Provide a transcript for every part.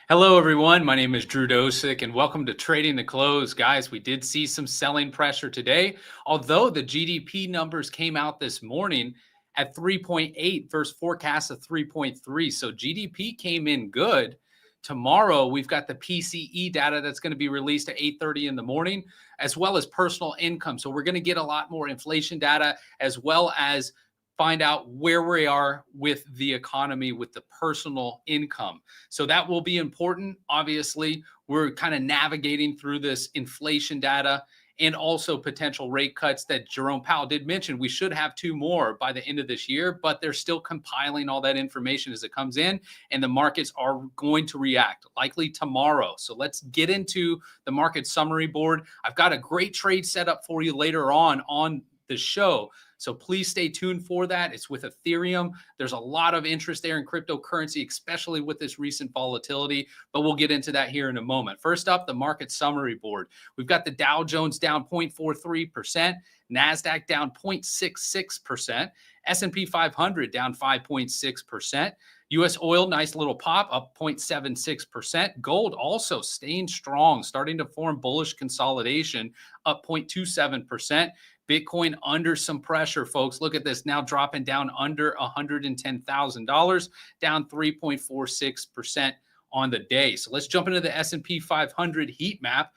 Hello, everyone. My name is Drew Dosick, and welcome to Trading the Close. Guys, we did see some selling pressure today, although the GDP numbers came out this morning at 3.8 versus forecast of 3.3. So GDP came in good. Tomorrow, we've got the PCE data that's going to be released at 8:30 in the morning, as well as personal income. So we're going to get a lot more inflation data, as well as find out where we are with the economy with the personal income. So that will be important. Obviously, we're kind of navigating through this inflation data and also potential rate cuts that Jerome Powell did mention. We should have two more by the end of this year, but they're still compiling all that information as it comes in, and the markets are going to react likely tomorrow. So let's get into the market summary board. I've got a great trade set up for you later on the show. So please stay tuned for that. It's with Ethereum. There's a lot of interest there in cryptocurrency, especially with this recent volatility, but we'll get into that here in a moment. First up, the market summary board. We've got the Dow Jones down 0.43%, NASDAQ down 0.66%, S&P 500 down 5.6%. U.S. oil, nice little pop, up 0.76%. Gold also staying strong, starting to form bullish consolidation, up 0.27%. Bitcoin under some pressure, folks. Look at this, now dropping down under $110,000, down 3.46% on the day. So let's jump into the S&P 500 heat map.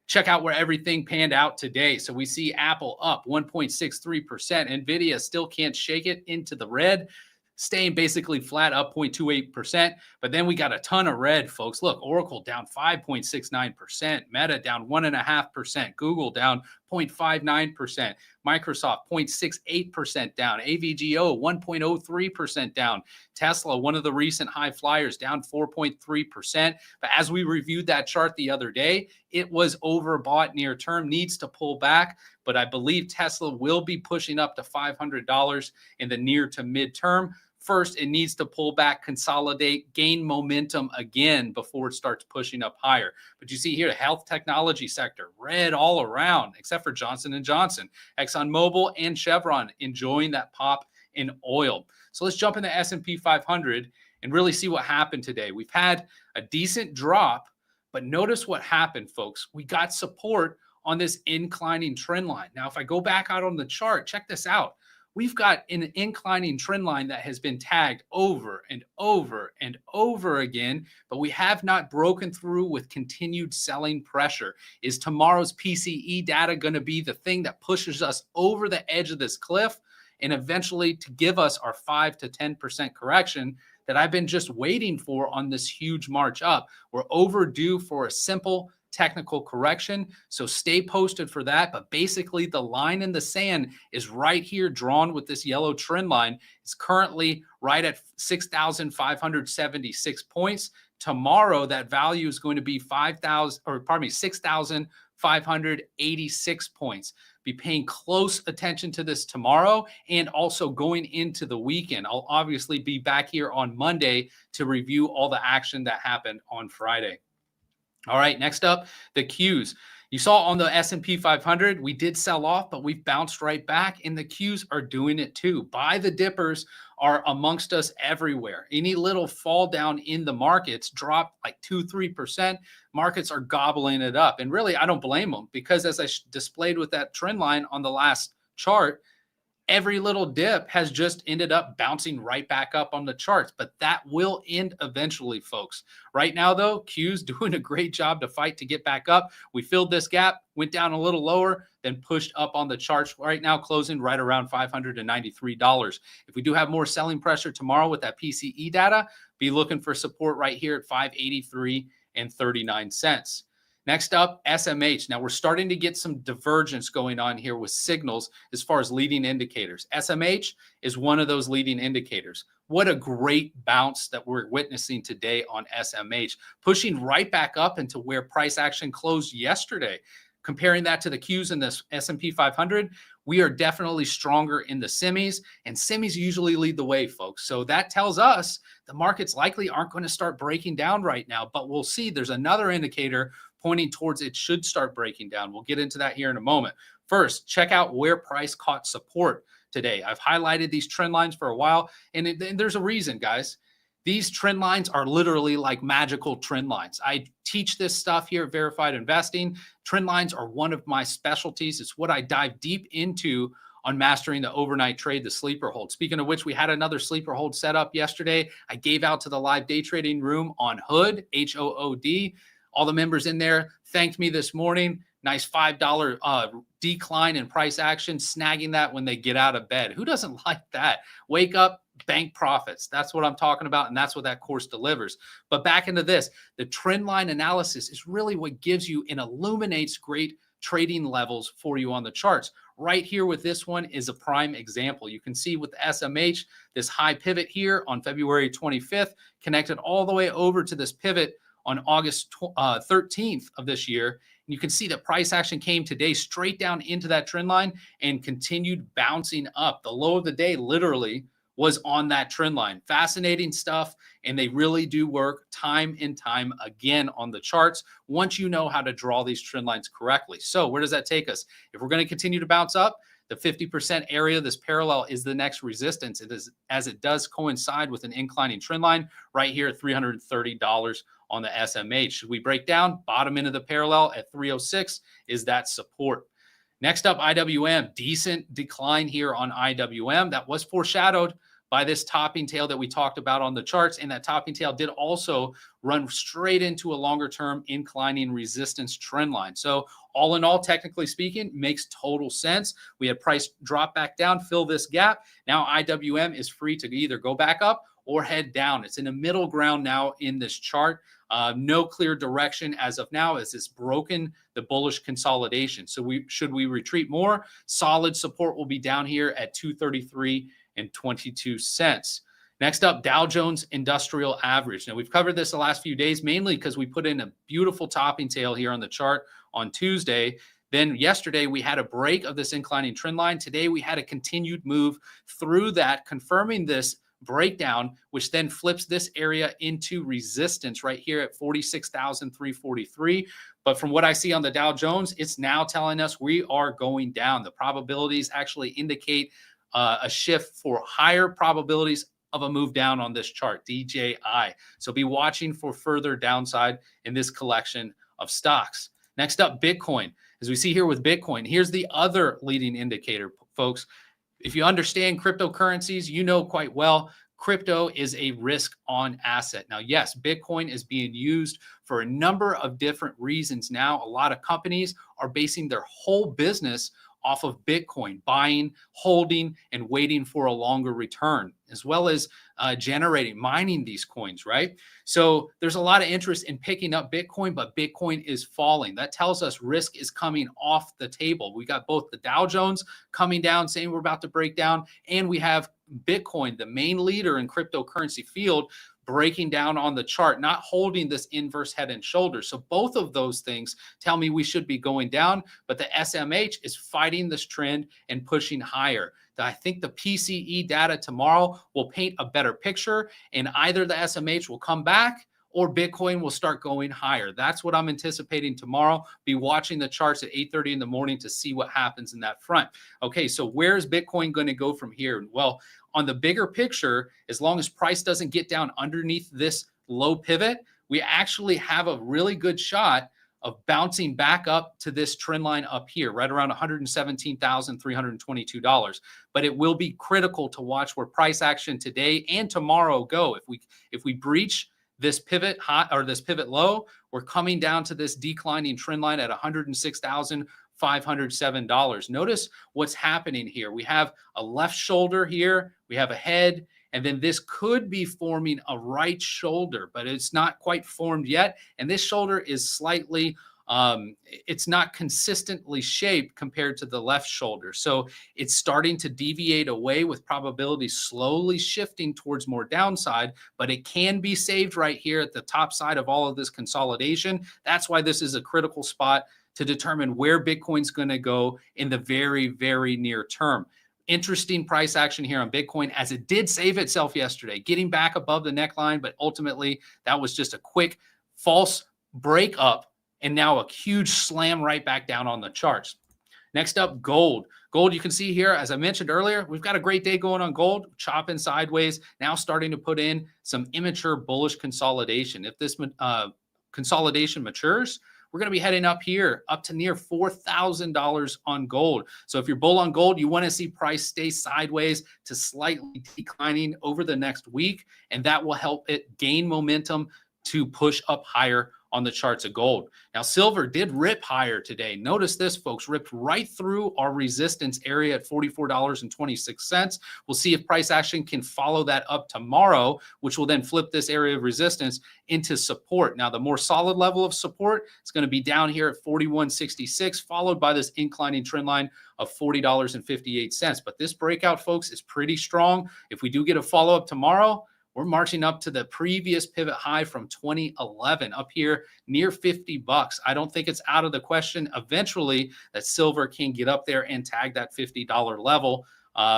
Check out where everything panned out today. So we see Apple up 1.63%. NVIDIA still can't shake it into the red, staying basically flat, up 0.28%. But then we got a ton of red, folks. Look, Oracle down 5.69%, Meta down 1.5%, Google down 0.59%, Microsoft 0.68% down, AVGO 1.03% down, Tesla, one of the recent high flyers, down 4.3%. But as we reviewed that chart the other day, it was overbought near term, needs to pull back. But I believe Tesla will be pushing up to $500 in the near to midterm. First, it needs to pull back, consolidate, gain momentum again before it starts pushing up higher. But you see here, the health technology sector, red all around, except for Johnson & Johnson, ExxonMobil, and Chevron enjoying that pop in oil. So let's jump in the S&P 500 and really see what happened today. We've had a decent drop, but notice what happened, folks. We got support on this inclining trend line. Now, if I go back out on the chart, check this out. We've got an inclining trend line that has been tagged over and over and over again, but we have not broken through with continued selling pressure. Is tomorrow's PCE data going to be the thing that pushes us over the edge of this cliff and eventually to give us our 5 to 10% correction that I've been just waiting for on this huge march up? We're overdue for a simple technical correction. So stay posted for that. But basically, the line in the sand is right here drawn with this yellow trend line. It's currently right at 6,576 points. Tomorrow, that value is going to be 6,586 points. Be paying close attention to this tomorrow and also going into the weekend. I'll obviously be back here on Monday to review all the action that happened on Friday. All right, next up, the Qs. You saw on the S&P 500, we did sell off, but we've bounced right back, and the Qs are doing it too. Buy the dippers are amongst us everywhere. Any little fall down in the markets, drop like 2-3%, markets are gobbling it up. And really, I don't blame them, because as I displayed with that trend line on the last chart, every little dip has just ended up bouncing right back up on the charts, but that will end eventually, folks. Right now, though, Q's doing a great job to fight to get back up. We filled this gap, went down a little lower, then pushed up on the charts. Right now, closing right around $593. If we do have more selling pressure tomorrow with that PCE data, be looking for support right here at 583.39. Next up, SMH. Now we're starting to get some divergence going on here with signals as far as leading indicators. SMH is one of those leading indicators. What a great bounce that we're witnessing today on SMH, pushing right back up into where price action closed yesterday. Comparing that to the Qs in the S&P 500, we are definitely stronger in the semis, and semis usually lead the way, folks. So that tells us the markets likely aren't going to start breaking down right now, but we'll see. There's another indicator pointing towards it should start breaking down. We'll get into that here in a moment. First, check out where price caught support today. I've highlighted these trend lines for a while, and there's a reason, guys. These trend lines are literally like magical trend lines. I teach this stuff here at Verified Investing. Trend lines are one of my specialties. It's what I dive deep into on mastering the overnight trade, the sleeper hold. Speaking of which, we had another sleeper hold set up yesterday. I gave out to the live day trading room on Hood, HOOD. All the members in there thanked me this morning. Nice $5 decline in price action, snagging that when they get out of bed. Who doesn't like that? Wake up, bank profits. That's what I'm talking about, and that's what that course delivers. But back into this, the trend line analysis is really what gives you and illuminates great trading levels for you on the charts. Right here with this one is a prime example. You can see with the SMH, this high pivot here on February 25th, connected all the way over to this pivot on August 13th of this year. And you can see that price action came today straight down into that trend line and continued bouncing up. The low of the day literally was on that trend line. Fascinating stuff, and they really do work time and time again on the charts once you know how to draw these trend lines correctly. So where does that take us? If we're going to continue to bounce up, the 50% area, this parallel, is the next resistance. It is, as it does coincide with an inclining trend line right here at $330 on the SMH. Should we break down? Bottom end of the parallel at 306 is that support. Next up, IWM. Decent decline here on IWM. That was foreshadowed by this topping tail that we talked about on the charts. And that topping tail did also run straight into a longer term inclining resistance trend line. So all in all, technically speaking, makes total sense. We had price drop back down, fill this gap. Now IWM is free to either go back up or head down. It's in a middle ground now in this chart. No clear direction as of now, as it's broken the bullish consolidation. So should we retreat more? Solid support will be down here at 233.22. Next up, Dow Jones Industrial Average. Now, we've covered this the last few days, mainly because we put in a beautiful topping tail here on the chart on Tuesday. Then yesterday, we had a break of this inclining trend line. Today, we had a continued move through that, confirming this breakdown, which then flips this area into resistance right here at 46,343. But from what I see on the Dow Jones, it's now telling us we are going down. The probabilities actually indicate a shift for higher probabilities of a move down on this chart, DJI. So be watching for further downside in this collection of stocks. Next up, Bitcoin. As we see here with Bitcoin, here's the other leading indicator, folks. If you understand cryptocurrencies, you know quite well, crypto is a risk on asset. Now, yes, Bitcoin is being used for a number of different reasons now. A lot of companies are basing their whole business off of Bitcoin, buying, holding, and waiting for a longer return, as well as mining these coins, right? So there's a lot of interest in picking up Bitcoin, but Bitcoin is falling. That tells us risk is coming off the table. We got both the Dow Jones coming down, saying we're about to break down, and we have Bitcoin, the main leader in cryptocurrency field, breaking down on the chart, not holding this inverse head and shoulders. So both of those things tell me we should be going down, but the SMH is fighting this trend and pushing higher. I think the PCE data tomorrow will paint a better picture, and either the SMH will come back or Bitcoin will start going higher. That's what I'm anticipating tomorrow. Be watching the charts at 8:30 in the morning to see what happens in that front. Okay, so where's Bitcoin going to go from here? Well, on the bigger picture, as long as price doesn't get down underneath this low pivot, we actually have a really good shot of bouncing back up to this trend line up here, right around $117,322. But it will be critical to watch where price action today and tomorrow go. If we breach this pivot high or this pivot low, we're coming down to this declining trend line at $106,507. Notice what's happening here. We have a left shoulder here, we have a head, and then this could be forming a right shoulder, but it's not quite formed yet. And this shoulder is slightly, it's not consistently shaped compared to the left shoulder. So it's starting to deviate away with probability slowly shifting towards more downside, but it can be saved right here at the top side of all of this consolidation. That's why this is a critical spot to determine where Bitcoin's going to go in the very, very near term. Interesting price action here on Bitcoin, as it did save itself yesterday, getting back above the neckline, but ultimately that was just a quick false break up and now a huge slam right back down on the charts. Next up, gold. Gold, you can see here, as I mentioned earlier, we've got a great day going on gold, chopping sideways, now starting to put in some immature bullish consolidation. If this consolidation matures, we're going to be heading up here, up to near $4,000 on gold. So if you're bull on gold, you want to see price stay sideways to slightly declining over the next week, and that will help it gain momentum to push up higher on the charts of gold. Now, silver did rip higher today. Notice this, folks, ripped right through our resistance area at $44.26. We'll see if price action can follow that up tomorrow, which will then flip this area of resistance into support. Now, the more solid level of support is going to be down here at 41.66, followed by this inclining trend line of $40.58. But this breakout, folks, is pretty strong. If we do get a follow-up tomorrow, we're marching up to the previous pivot high from 2011, up here near 50 bucks. I don't think it's out of the question eventually that silver can get up there and tag that $50 level.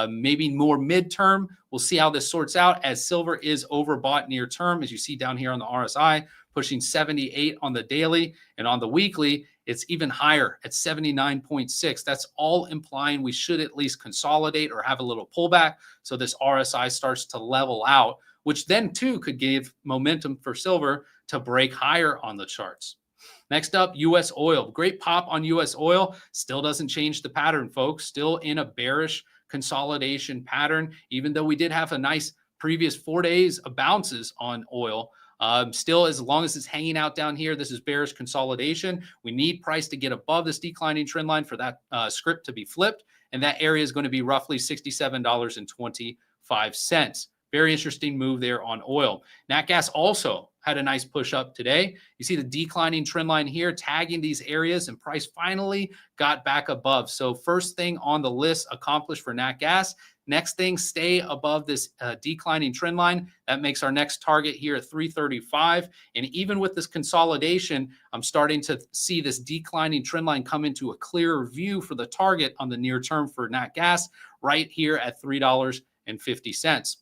Maybe more midterm. We'll see how this sorts out, as silver is overbought near term, as you see down here on the RSI, pushing 78 on the daily, and on the weekly, it's even higher at 79.6. That's all implying we should at least consolidate or have a little pullback so this RSI starts to level out, which then too could give momentum for silver to break higher on the charts. Next up, U.S. oil. Great pop on U.S. oil. Still doesn't change the pattern, folks. Still in a bearish consolidation pattern, even though we did have a nice previous 4 days of bounces on oil. Still, as long as it's hanging out down here, this is bearish consolidation. We need price to get above this declining trend line for that script to be flipped, and that area is going to be roughly $67.25. Very interesting move there on oil. Nat gas also had a nice push up today. You see the declining trend line here tagging these areas, and price finally got back above. So first thing on the list accomplished for nat gas. Next thing, stay above this declining trend line. That makes our next target here at 335. And even with this consolidation, I'm starting to see this declining trend line come into a clearer view for the target on the near term for nat gas right here at $3.50.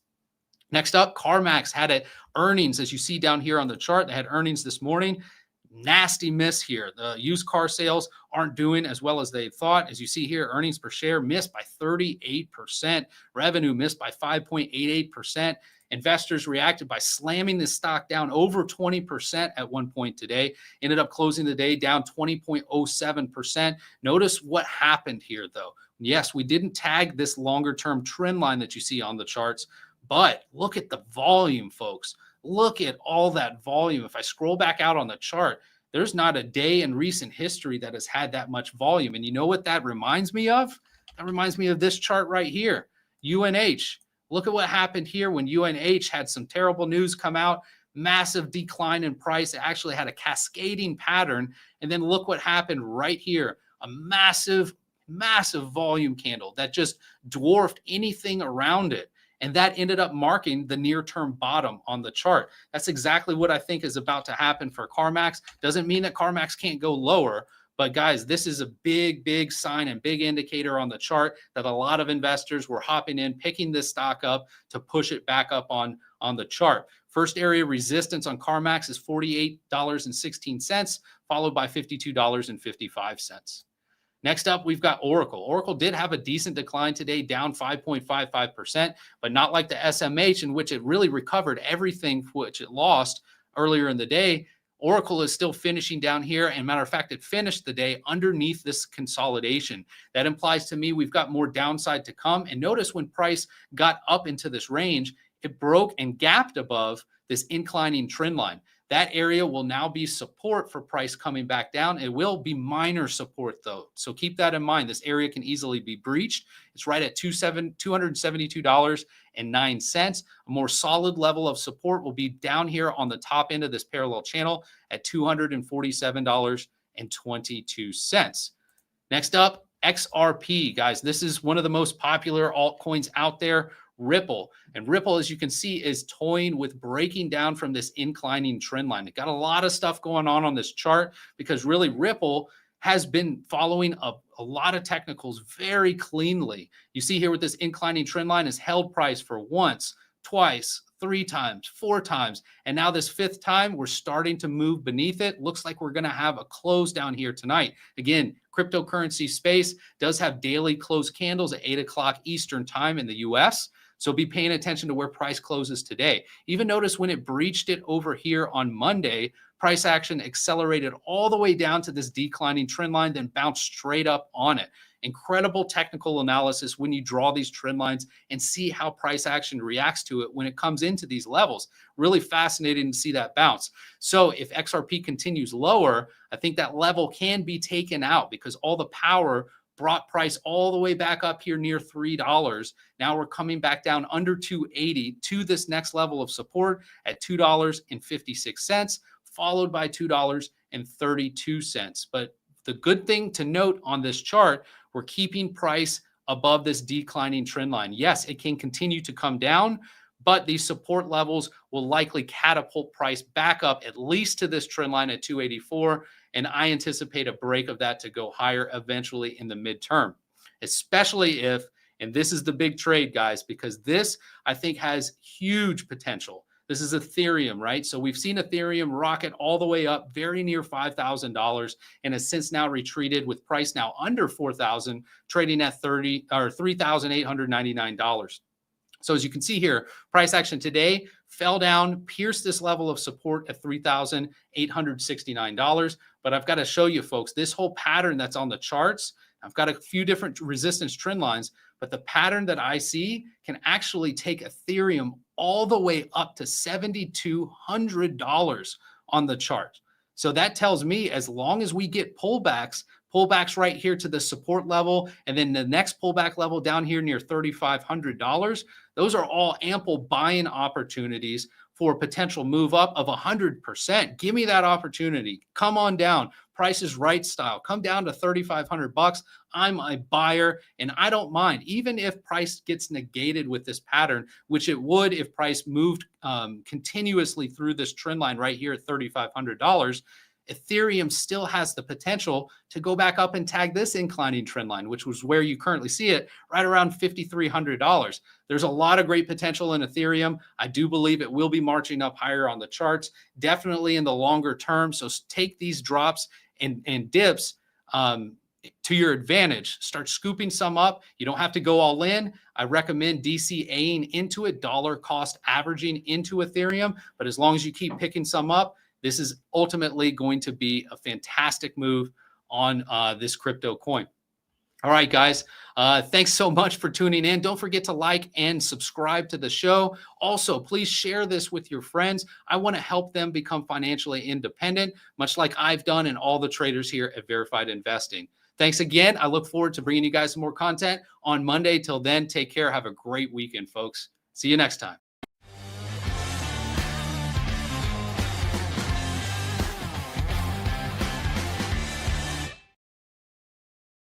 Next up, CarMax had earnings, as you see down here on the chart. They had earnings this morning. Nasty miss here. The used car sales aren't doing as well as they thought. As you see here, earnings per share missed by 38%. Revenue missed by 5.88%. Investors reacted by slamming this stock down over 20% at one point today. Ended up closing the day down 20.07%. Notice what happened here, though. Yes, we didn't tag this longer-term trend line that you see on the charts, but look at the volume, folks. Look at all that volume. If I scroll back out on the chart, there's not a day in recent history that has had that much volume. And you know what that reminds me of? That reminds me of this chart right here, UNH. Look at what happened here when UNH had some terrible news come out, massive decline in price. It actually had a cascading pattern. And then look what happened right here, a massive volume candle that just dwarfed anything around it. And that ended up marking the near-term bottom on the chart. That's exactly what I think is about to happen for CarMax. Doesn't mean that CarMax can't go lower, but guys, this is a big sign and big indicator on the chart that a lot of investors were hopping in, picking this stock up to push it back up on the chart. First area resistance on CarMax is $48.16, followed by $52.55. Next up, we've got Oracle. Oracle did have a decent decline today, down 5.55%, but not like the SMH, in which it really recovered everything which it lost earlier in the day. Oracle is still finishing down here, and matter of fact, it finished the day underneath this consolidation. That implies to me we've got more downside to come. And notice when price got up into this range, it broke and gapped above this inclining trend line. That area will now be support for price coming back down. It will be minor support, though. So keep that in mind. This area can easily be breached. It's right at $272.09. A more solid level of support will be down here on the top end of this parallel channel at $247.22. Next up, XRP. Guys, this is one of the most popular altcoins out there. Ripple. And Ripple, as you can see, is toying with breaking down from this inclining trend line. It got a lot of stuff going on this chart because really Ripple has been following a lot of technicals very cleanly. You see here with this inclining trend line is held price for once, twice, 3 times, 4 times. And now this 5th time, we're starting to move beneath it. Looks like we're going to have a close down here tonight. Again, cryptocurrency space does have daily close candles at 8 o'clock Eastern time in the US. So be paying attention to where price closes today. Even notice when it breached it over here on Monday, price action accelerated all the way down to this declining trend line, then bounced straight up on it. Incredible technical analysis when you draw these trend lines and see how price action reacts to it when it comes into these levels. Really fascinating to see that bounce. So if XRP continues lower, I think that level can be taken out because all the power brought price all the way back up here near $3. Now we're coming back down under 280 to this next level of support at $2.56, followed by $2.32. But the good thing to note on this chart, we're keeping price above this declining trend line. Yes, it can continue to come down, but these support levels will likely catapult price back up at least to this trend line at 284. And I anticipate a break of that to go higher eventually in the midterm, especially if, and this is the big trade, guys, because this I think has huge potential. This is Ethereum, right? So we've seen Ethereum rocket all the way up very near $5,000 and has since now retreated with price now under $4,000, trading at $3,899. So as you can see here, price action today fell down, pierced this level of support at $3,869. But I've got to show you folks, this whole pattern that's on the charts, I've got a few different resistance trend lines, but the pattern that I see can actually take Ethereum all the way up to $7,200 on the chart. So that tells me as long as we get pullbacks right here to the support level, and then the next pullback level down here near $3,500, those are all ample buying opportunities for a potential move up of 100%. Give me that opportunity. Come on down. Price is right style. Come down to $3,500. I'm a buyer and I don't mind. Even if price gets negated with this pattern, which it would if price moved continuously through this trend line right here at $3,500, Ethereum still has the potential to go back up and tag this inclining trend line, which was where you currently see it, right around $5,300. There's a lot of great potential in Ethereum. I do believe it will be marching up higher on the charts, definitely in the longer term. So take these drops and dips to your advantage. Start scooping some up. You don't have to go all in. I recommend DCAing into it, dollar cost averaging into Ethereum. But as long as you keep picking some up, this is ultimately going to be a fantastic move on this crypto coin. All right, guys. Thanks so much for tuning in. Don't forget to like and subscribe to the show. Also, please share this with your friends. I want to help them become financially independent, much like I've done and all the traders here at Verified Investing. Thanks again. I look forward to bringing you guys some more content on Monday. Till then, take care. Have a great weekend, folks. See you next time.